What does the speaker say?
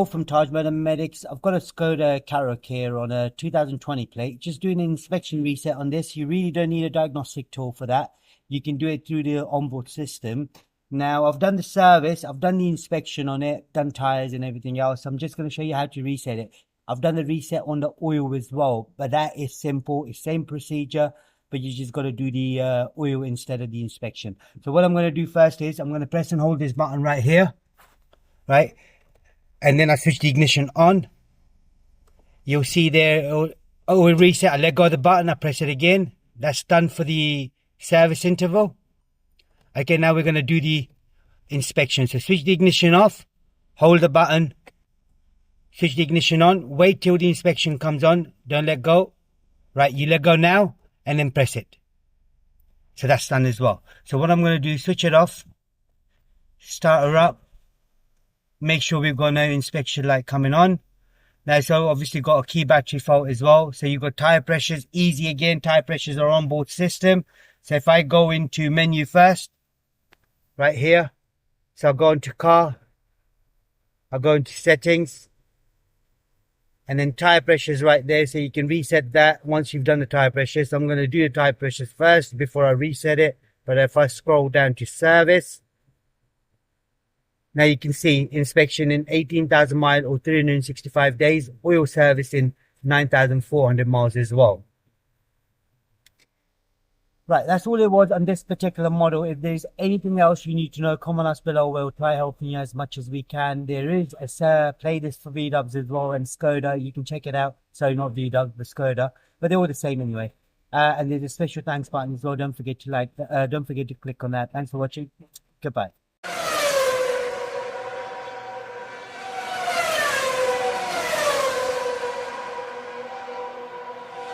from Tajmotormedics. I've got a Skoda Karoq here on a 2020 plate. Just doing an inspection reset on this. You really don't need a diagnostic tool for that. You can do it through the onboard system. Now, I've done the service, I've done the inspection on it, done tires and everything else. I'm just going to show you how to reset it. I've done the reset on the oil as well, but that is simple. It's same procedure, but you just got to do the oil instead of the inspection. So what I'm going to do first is I'm going to press and hold this button right here, right? And then I switch the ignition on. You'll see there, oil reset. I let go of the button, I press it again. That's done for the service interval. Okay, now we're going to do the inspection. So switch the ignition off, hold the button, switch the ignition on, wait till the inspection comes on, don't let go. Right, you let go now and then press it. So that's done as well. So what I'm going to do is switch it off, start her up, make sure we've got no inspection light coming on. Now, so obviously got a key battery fault as well. So you've got tire pressures, easy again, tire pressures are on board system. So if I go into menu first, right here, so I'll go into car, I'll go into settings, and then tire pressures right there, so you can reset that once you've done the tire pressures. So I'm going to do the tire pressures first before I reset it. But if I scroll down to service, now you can see inspection in 18,000 miles or 365 days, oil service in 9,400 miles as well. Right, that's all it was on this particular model. If there's anything else you need to know, comment us below. We'll try helping you as much as we can. There is a playlist for VWs as well and Skoda. You can check it out. Sorry, not VW, but Skoda. But they're all the same anyway. And there's a special thanks button as well. Don't forget to click on that. Thanks for watching. Goodbye.